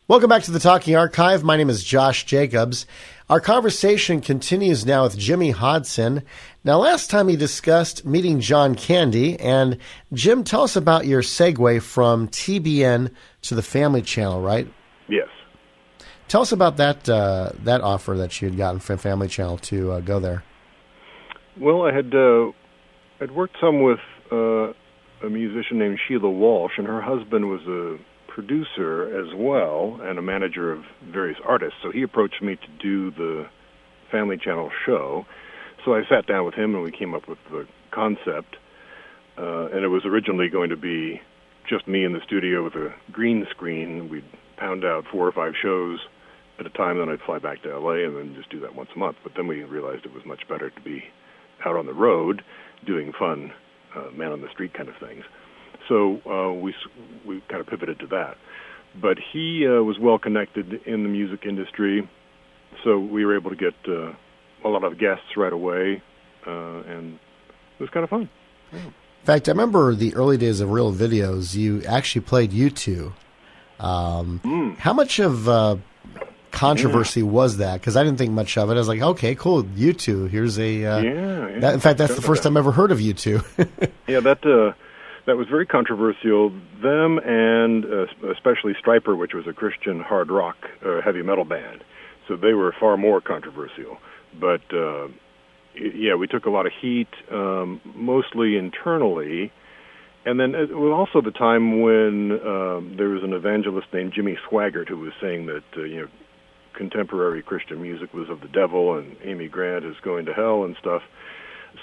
Welcome back to the Talking Archive. My name is Josh Jacobs. Our conversation continues now with Jimmy Hodson. Now, last time he discussed meeting John Candy, and Jim, tell us about your segue from TBN to the Family Channel, right? Yes. Tell us about that offer that you had gotten from Family Channel to go there. Well, I'd worked some with a musician named Sheila Walsh, and her husband was a producer as well and a manager of various artists. So he approached me to do the Family Channel show. So I sat down with him and we came up with the concept. And it was originally going to be just me in the studio with a green screen. We'd pound out 4 or 5 shows at a time, then I'd fly back to LA and then just do that once a month. But then we realized it was much better to be out on the road doing fun man-on-the-street kind of things. So we kind of pivoted to that. But he was well-connected in the music industry, so we were able to get a lot of guests right away, and it was kind of fun. Yeah. In fact, I remember the early days of Real Videos, you actually played U2. How much of controversy was that? Because I didn't think much of it. I was like, okay, cool, U2. Here's a... in fact, that's the first time I ever heard of U2. Yeah, that was very controversial. Them and especially Stryper, which was a Christian hard rock heavy metal band. So they were far more controversial. But, we took a lot of heat, mostly internally. And then it was also the time when there was an evangelist named Jimmy Swaggart who was saying that, contemporary Christian music was of the devil and Amy Grant is going to hell and stuff.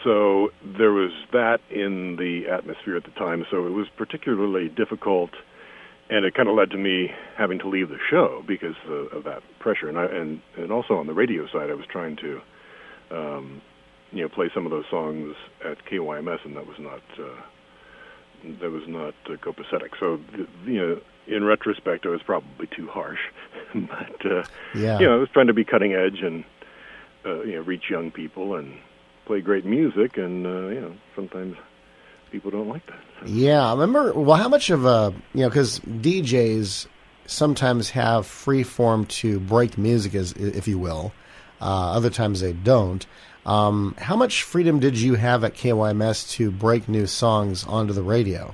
So there was that in the atmosphere at the time, so it was particularly difficult, and it kind of led to me having to leave the show because of that pressure. And also on the radio side, I was trying to, play some of those songs at KYMS, and that was not copacetic. So, in retrospect, I was probably too harsh, but I was trying to be cutting edge and reach young people and play great music, and sometimes people don't like that. So. Yeah, I remember. Well, how much of because DJs sometimes have free form to break music, if you will. Other times they don't. How much freedom did you have at KYMS to break new songs onto the radio?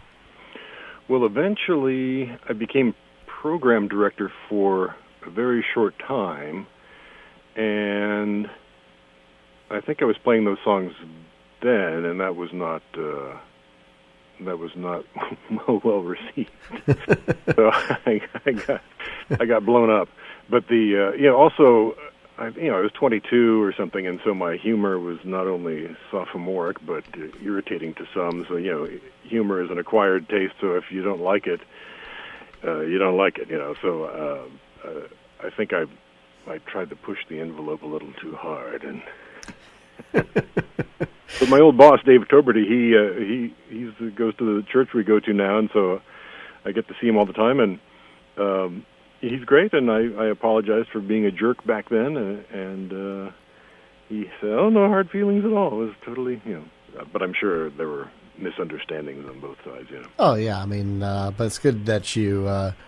Well, eventually I became program director for a very short time, and I think I was playing those songs then, and that was not well received. So I got blown up. But also I was 22 or something, and so my humor was not only sophomoric but irritating to some. So humor is an acquired taste. So if you don't like it, you don't like it. So I think I tried to push the envelope a little too hard and. But my old boss, Dave Toberty, he goes to the church we go to now, and so I get to see him all the time, and he's great. And I apologized for being a jerk back then, and he said, "Oh, no hard feelings at all." It was totally, but I'm sure there were misunderstandings on both sides. Oh yeah, I mean, but it's good that you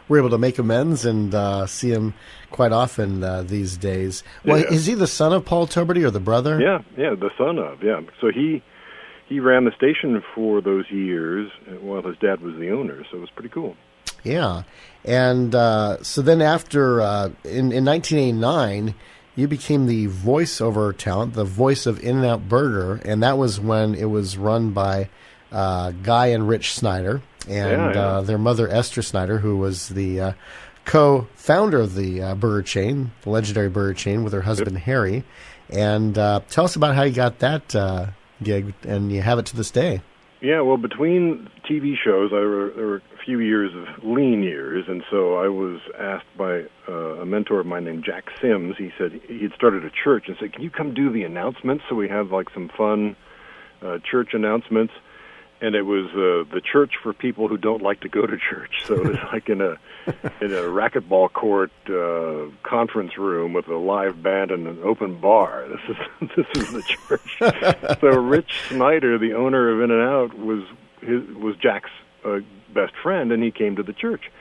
were able to make amends and see him quite often these days. Well, is he the son of Paul Toberty or the brother? Yeah, the son of, yeah. So he ran the station for those years while his dad was the owner, so it was pretty cool. Yeah, and so then after, in 1989, you became the voiceover talent, the voice of In-N-Out Burger, and that was when it was run by Guy and Rich Snyder, and their mother, Esther Snyder, who was the co-founder of the burger chain, the legendary burger chain, with her husband, Harry. And tell us about how you got that gig, and you have it to this day. Yeah, well, between TV shows, there were a few years of lean years, and so I was asked by a mentor of mine named Jack Sims. He said he'd started a church and said, "Can you come do the announcements?" So we had like some fun church announcements. And it was the church for people who don't like to go to church. So it was like in a racquetball court conference room with a live band and an open bar. This is the church. So Rich Snyder, the owner of In-N-Out, was Jack's best friend, and he came to the church.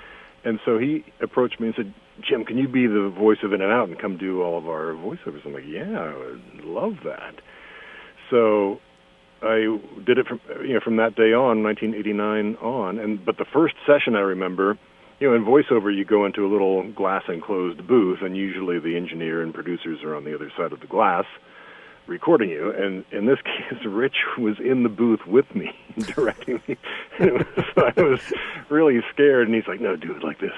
And so he approached me and said, Jim, can you be the voice of In-N-Out and come do all of our voiceovers? I'm like, yeah, I would love that. So I did it from that day on, 1989 on. But the first session I remember, in voiceover you go into a little glass enclosed booth, and usually the engineer and producers are on the other side of the glass recording you. And in this case, Rich was in the booth with me, directing me. So I was really scared, and he's like, no, do it like this.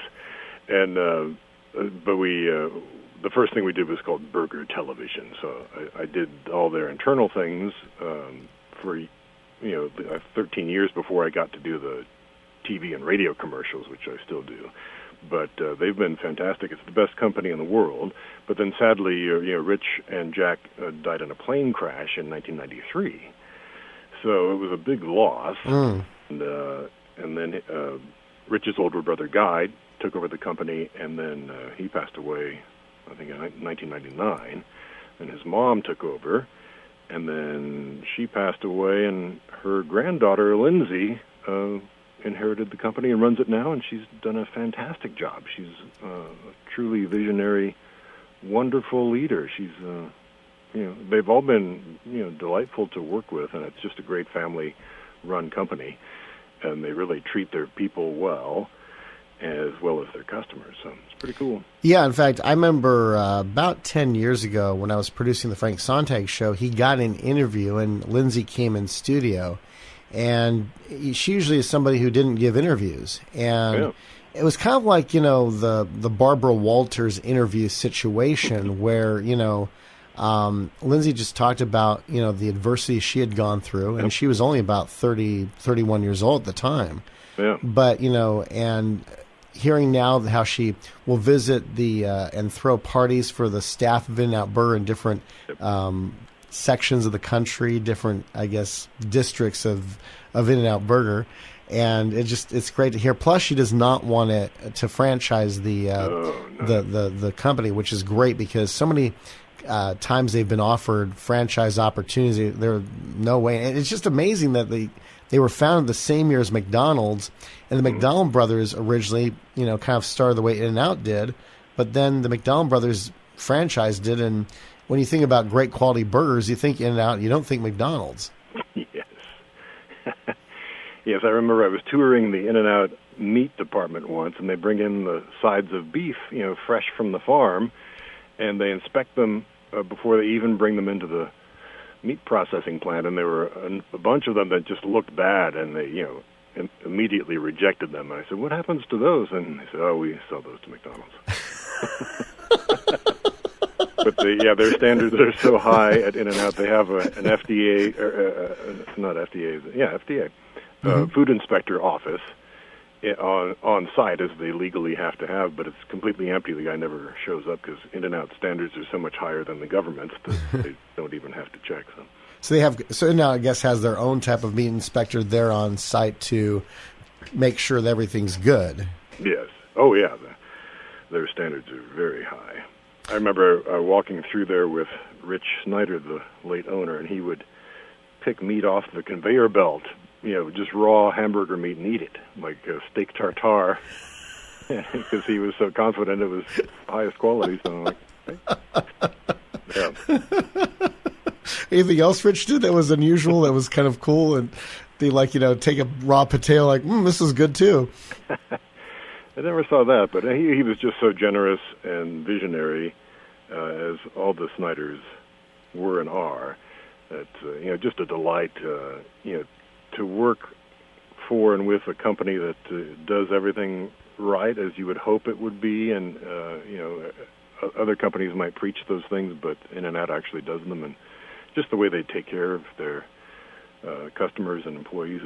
And but the first thing we did was called Burger Television. So I did all their internal things for 13 years before I got to do the TV and radio commercials, which I still do. But they've been fantastic. It's the best company in the world. But then sadly, Rich and Jack died in a plane crash in 1993. So it was a big loss. And then Rich's older brother Guy took over the company, and then he passed away, I think, in 1999. And his mom took over, and then she passed away, and her granddaughter, Lindsay, inherited the company and runs it now, and she's done a fantastic job. She's a truly visionary, wonderful leader. She's, they've all been, delightful to work with, and it's just a great family-run company, and they really treat their people well as their customers. So it's pretty cool. Yeah, in fact, I remember about 10 years ago when I was producing the Frank Sontag show, he got an interview, and Lindsay came in studio. And she usually is somebody who didn't give interviews. And it was kind of like, the Barbara Walters interview situation where, Lindsay just talked about, the adversity she had gone through. And she was only about 31 years old at the time. Yeah. But, and hearing now how she will visit and throw parties for the staff of In-N-Out Burger in different sections of the country, different, I guess, districts of In-N-Out Burger, and it's great to hear. Plus, she does not want to franchise the company, which is great because so many times they've been offered franchise opportunities. There's no way, and it's just amazing that they were founded the same year as McDonald's, and the McDonald brothers originally, kind of started the way In-N-Out did, but then the McDonald brothers franchised it. And when you think about great quality burgers, you think In-N-Out, you don't think McDonald's. Yes. Yes, I remember I was touring the In-N-Out meat department once, and they bring in the sides of beef, fresh from the farm, and they inspect them before they even bring them into the meat processing plant. And there were a bunch of them that just looked bad, and they, immediately rejected them. And I said, what happens to those? And they said, oh, we sell those to McDonald's. But their standards are so high at In-N-Out. They have an FDA, not FDA, FDA, food inspector office on site, as they legally have to have, but it's completely empty. The guy never shows up because In-N-Out standards are so much higher than the government's that they don't even have to check them. So In-N-Out, I guess, has their own type of meat inspector there on site to make sure that everything's good. Yes. Oh, yeah. Their standards are very high. I remember walking through there with Rich Snyder, the late owner, and he would pick meat off the conveyor belt, just raw hamburger meat, and eat it, like steak tartare, because he was so confident it was highest quality. So I'm like, hey. Yeah. Anything else Rich did that was unusual, that was kind of cool, and they take a raw potato, like, this is good too? I never saw that, but he was just so generous and visionary, as all the Snyders were and are, that, just a delight, to work for and with a company that does everything right as you would hope it would be. And, other companies might preach those things, but In-N-Out actually does them. And just the way they take care of their customers and employees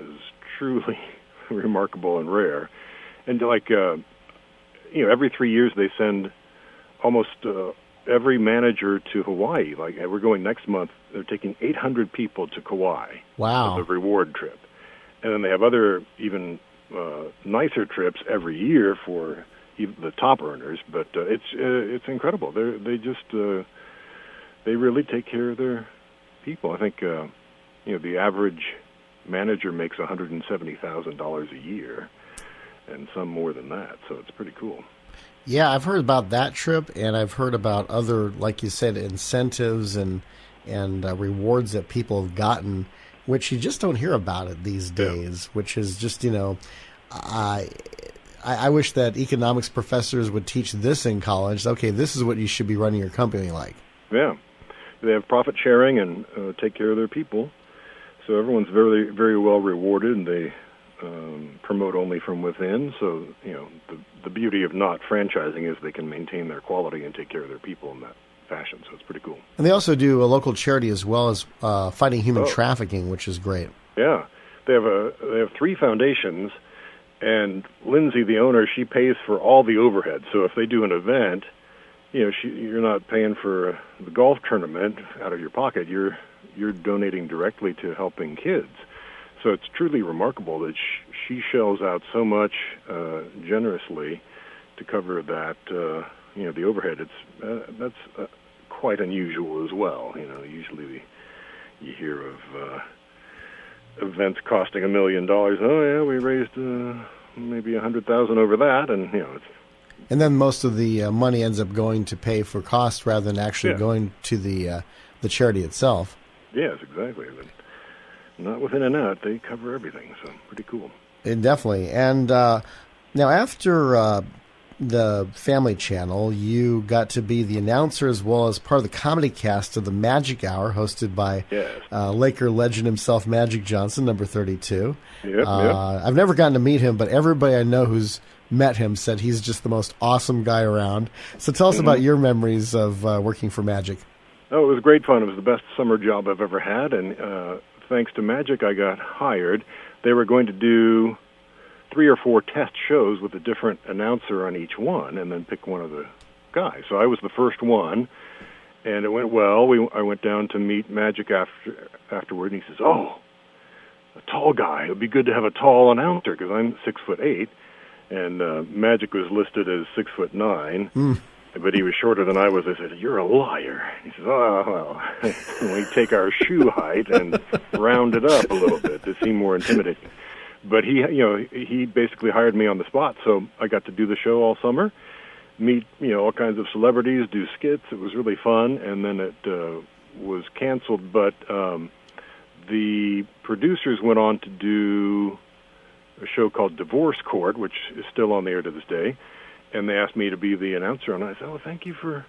is truly remarkable and rare. And every 3 years they send almost every manager to Hawaii. Like, we're going next month. They're taking 800 people to Kauai. Wow. As a reward trip. And then they have other even nicer trips every year for even the top earners. But it's incredible. They really take care of their people. I think the average manager makes $170,000 a year. and some more than that. So it's pretty cool. Yeah, I've heard about that trip, and I've heard about other, like you said, incentives and rewards that people have gotten, which you just don't hear about it these days. Yeah. Which is just, I wish that economics professors would teach this in college. Okay, this is what you should be running your company like. Yeah, they have profit sharing and take care of their people, so everyone's very, very well rewarded, and they promote only from within. So, the beauty of not franchising is they can maintain their quality and take care of their people in that fashion. So it's pretty cool. And they also do a local charity as well as fighting human trafficking, which is great. Yeah, they have 3 foundations, and Lindsay, the owner, she pays for all the overhead. So if they do an event, you're not paying for the golf tournament out of your pocket. You're donating directly to helping kids. So it's truly remarkable that she shells out so much generously to cover that, the overhead. That's quite unusual as well. Usually you hear of events costing $1 million. Oh yeah, we raised maybe $100,000 over that, and and then most of the money ends up going to pay for costs rather than actually going to the charity itself. Yes, exactly. But not within and out. They cover everything, so pretty cool. Definitely. And now after the Family Channel, you got to be the announcer as well as part of the comedy cast of the Magic Hour, hosted by Laker legend himself, Magic Johnson, number 32. Yep. I've never gotten to meet him, but everybody I know who's met him said he's just the most awesome guy around. So tell us about your memories of working for Magic. Oh, it was great fun. It was the best summer job I've ever had, and thanks to Magic, I got hired. They were going to do 3 or 4 test shows with a different announcer on each one, and then pick one of the guys. So I was the first one, and it went well. I went down to meet Magic afterward, and he says, "Oh, a tall guy. It would be good to have a tall announcer because I'm 6'8", and Magic was listed as 6'9". But he was shorter than I was. I said, "You're a liar." He says, "Oh, well, we take our shoe height and round it up a little bit to seem more intimidating." But he basically hired me on the spot, so I got to do the show all summer, meet all kinds of celebrities, do skits. It was really fun, and then it was canceled. But the producers went on to do a show called Divorce Court, which is still on the air to this day. And they asked me to be the announcer, and I said, "Oh, thank you for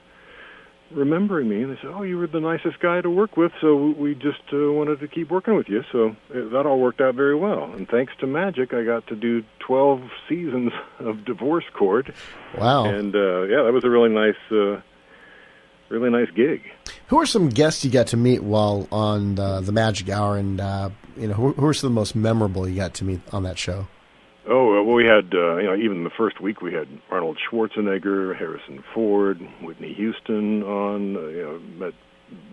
remembering me." And they said, "Oh, you were the nicest guy to work with, so we just wanted to keep working with you." So that all worked out very well. And thanks to Magic, I got to do 12 seasons of Divorce Court. Wow! And that was a really nice gig. Who are some guests you got to meet while on the Magic Hour, and who are some of the most memorable you got to meet on that show? Oh, well, we had, even the first week we had Arnold Schwarzenegger, Harrison Ford, Whitney Houston on, met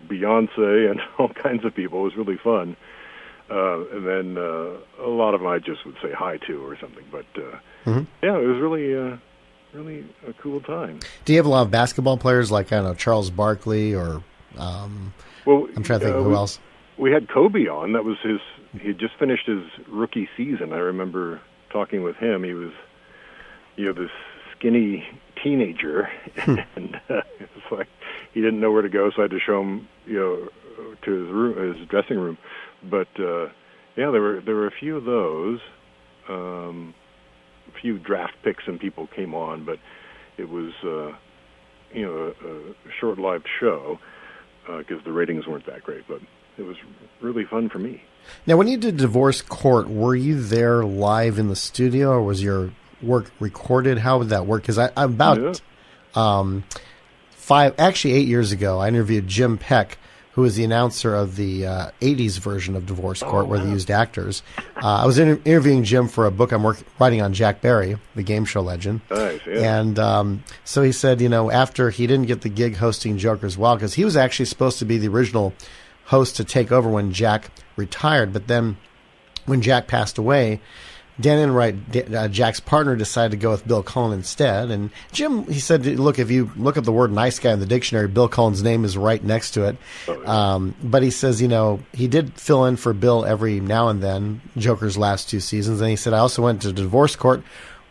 Beyonce and all kinds of people. It was really fun. And then a lot of them I just would say hi to or something. But, it was really a cool time. Do you have a lot of basketball players like, I don't know, Charles Barkley or, I'm trying to think of who else. We had Kobe on. That was he had just finished his rookie season. I remember talking with him. He was, this skinny teenager, and it's like he didn't know where to go, so I had to show him, to his room, his dressing room. But there were a few of those. A few draft picks and people came on, but it was, a short-lived show because the ratings weren't that great. But it was really fun for me. Now, when you did Divorce Court, were you there live in the studio, or was your work recorded? How would that work? Because about 8 years ago, I interviewed Jim Peck, who was the announcer of the 80s version of Divorce Court, where they used actors. I was interviewing Jim for a book I'm writing on Jack Barry, the game show legend. Nice, yeah. And so he said, after he didn't get the gig hosting Joker's Wild, because he was actually supposed to be the original host to take over when Jack retired, but then when Jack passed away, Dan Enright, Jack's partner, decided to go with Bill Cullen instead. And Jim, he said, look, if you look up the word nice guy in the dictionary, Bill Cullen's name is right next to it. But he says, he did fill in for Bill every now and then, Joker's last 2 seasons. And he said, I also went to Divorce Court,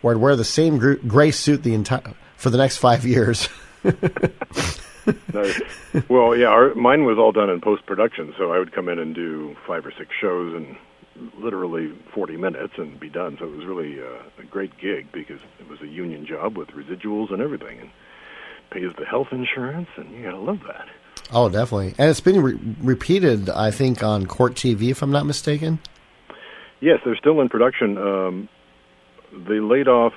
where I'd wear the same gray suit for the next 5 years. Nice. Well, yeah, mine was all done in post-production, so I would come in and do 5 or 6 shows in literally 40 minutes and be done. So it was really a great gig because it was a union job with residuals and everything, and pays the health insurance, and you gotta love that. Oh, definitely. And it's been repeated, I think, on Court TV, if I'm not mistaken. Yes, they're still in production. They laid off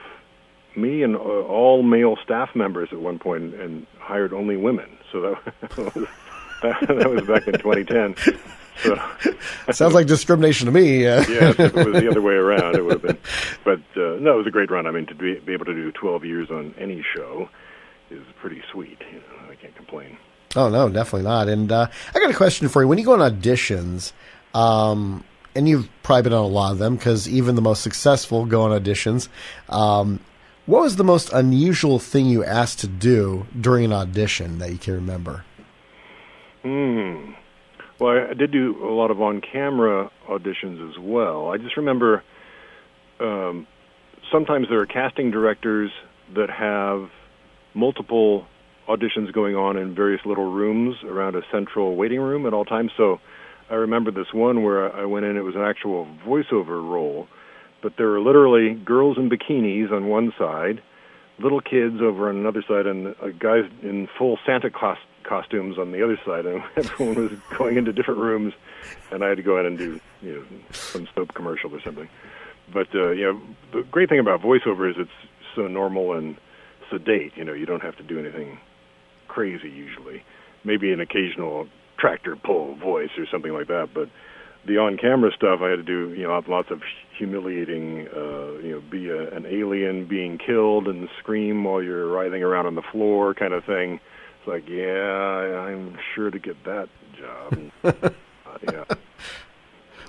me and all male staff members at one point and hired only women. So that was back in 2010. So sounds like discrimination to me. Yeah, if it was the other way around, it would have been. But no, it was a great run. I mean, to be able to do 12 years on any show is pretty sweet. You know, I can't complain. Oh, no, definitely not. And I got a question for you. When you go on auditions, and you've probably been on a lot of them because even the most successful go on auditions, what was the most unusual thing you asked to do during an audition that you can remember? Well, I did do a lot of on-camera auditions as well. I just remember sometimes there are casting directors that have multiple auditions going on in various little rooms around a central waiting room at all times. So I remember this one where I went in, it was an actual voiceover role, but there were literally girls in bikinis on one side, little kids over on another side, and guys in full Santa Claus costumes on the other side, and everyone was going into different rooms, and I had to go in and do some soap commercial or something. But the great thing about voiceover is it's so normal and sedate. You don't have to do anything crazy usually. Maybe an occasional tractor pull voice or something like that, but the on-camera stuff I had to do, lots of humiliating, be an alien being killed and scream while you're writhing around on the floor kind of thing. It's like, yeah, I'm sure to get that job. Yeah.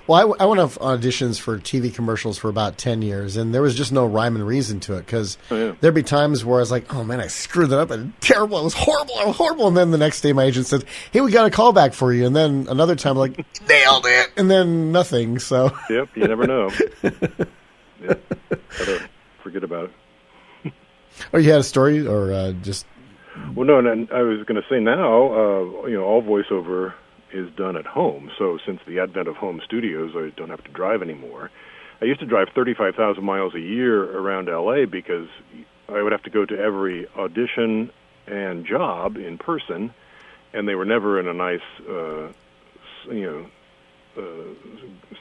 Well, I went on auditions for TV commercials for about 10 years, and there was just no rhyme and reason to it, because there'd be times where I was like, oh, man, I screwed that up, and terrible, it was horrible, and then the next day my agent said, hey, we got a call back for you, and then another time, like, nailed it, and then nothing, so. Yep, you never know. Yep, gotta forget about it. Oh, you had a story, or just? Well, no, and I was going to say now, all voiceover is done at home. So since the advent of home studios, I don't have to drive anymore. I used to drive 35,000 miles a year around L.A. because I would have to go to every audition and job in person, and they were never in a nice,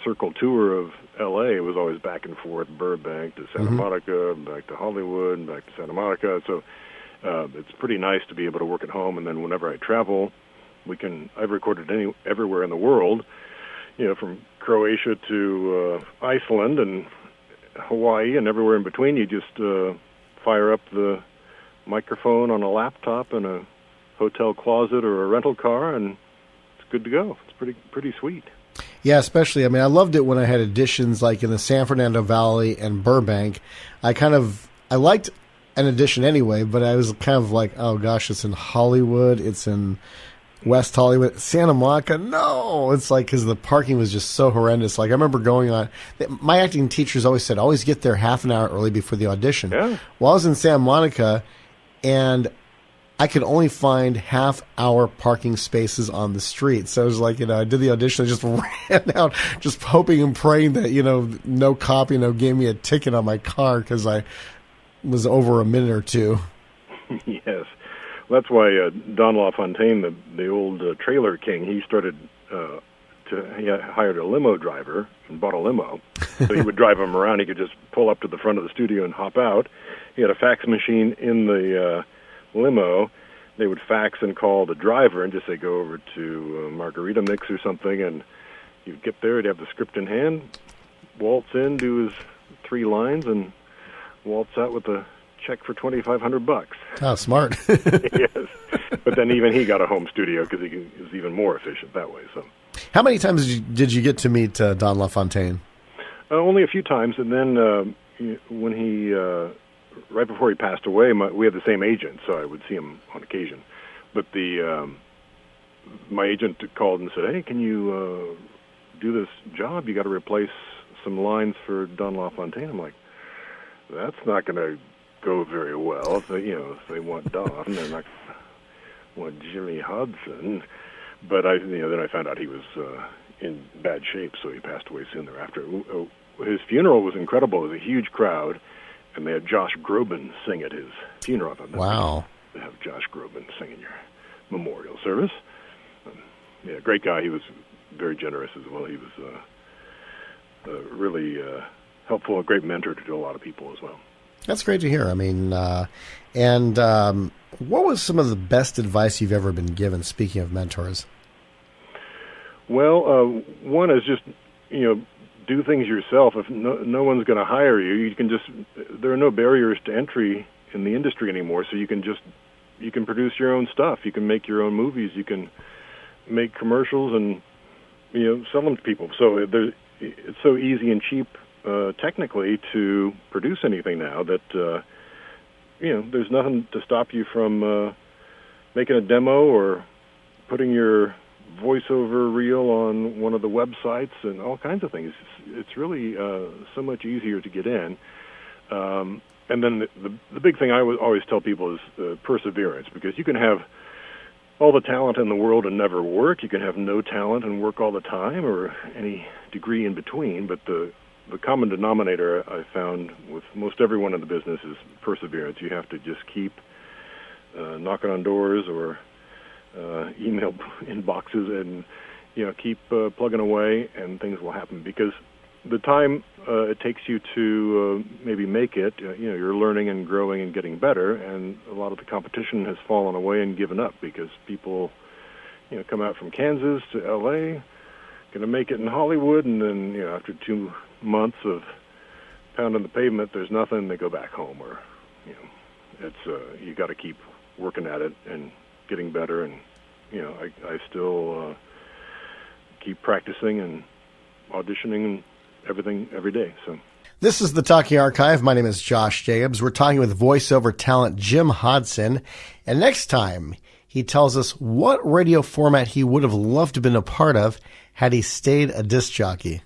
circle tour of L.A. It was always back and forth, Burbank to Santa Monica, back to Hollywood, and back to Santa Monica. So it's pretty nice to be able to work at home, and then whenever I travel, I've recorded everywhere in the world, from Croatia to Iceland and Hawaii and everywhere in between. You just fire up the microphone on a laptop in a hotel closet or a rental car, and it's good to go. It's pretty sweet. Yeah, especially, I loved it when I had auditions like in the San Fernando Valley and Burbank. I liked an audition anyway, but I was kind of like, oh gosh, it's in Hollywood, it's in West Hollywood, Santa Monica. No, it's like, because the parking was just so horrendous. Like, I remember going on, my acting teachers always said, always get there half an hour early before the audition. Yeah. Well, I was in Santa Monica, and I could only find half-hour parking spaces on the street. So it was like, I did the audition, I just ran out, just hoping and praying that, no cop, gave me a ticket on my car because I was over a minute or two. Yes. That's why Don LaFontaine, the old trailer king, he started he hired a limo driver and bought a limo. So he would drive him around. He could just pull up to the front of the studio and hop out. He had a fax machine in the limo. They would fax and call the driver and just say, go over to Margarita Mix or something, and he'd get there, he'd have the script in hand, waltz in, do his 3 lines, and waltz out with a check for $2,500. Oh, smart. Yes, but then even he got a home studio because he was even more efficient that way. So, how many times did you get to meet Don LaFontaine? Only a few times, and then when he right before he passed away, we had the same agent, so I would see him on occasion. But my agent called and said, "Hey, can you do this job? You got to replace some lines for Don LaFontaine." I'm like, that's not going to go very well. If they want Don, they're not going to want Jimmy Hodson. But then I found out he was in bad shape, so he passed away soon thereafter. His funeral was incredible. It was a huge crowd, and they had Josh Groban sing at his funeral. Wow. To have Josh Groban sing in your memorial service. Great guy. He was very generous as well. He was really helpful, a great mentor to a lot of people as well. That's great to hear. I mean, what was some of the best advice you've ever been given, speaking of mentors? Well, one is just, do things yourself. If no one's going to hire you, you can there are no barriers to entry in the industry anymore, so you can produce your own stuff. You can make your own movies. You can make commercials and, sell them to people. So it's so easy and cheap technically to produce anything now that, there's nothing to stop you from making a demo or putting your voiceover reel on one of the websites and all kinds of things. It's really so much easier to get in. And then the big thing I would always tell people is perseverance, because you can have all the talent in the world and never work. You can have no talent and work all the time, or any degree in between. But the common denominator I found with most everyone in the business is perseverance. You have to just keep knocking on doors or email inboxes and keep plugging away, and things will happen. Because the time it takes you to maybe make it, you're learning and growing and getting better, and a lot of the competition has fallen away and given up because people come out from Kansas to L.A., going to make it in Hollywood, and then after 2 months of pounding the pavement, there's nothing, they go back home. Or it's you got to keep working at it and getting better, and I still keep practicing and auditioning and everything every day. So this is the Talking Archive. My name is Josh Jacobs. We're talking with voiceover talent Jim Hodson, and next time he tells us what radio format he would have loved to have been a part of had he stayed a disc jockey.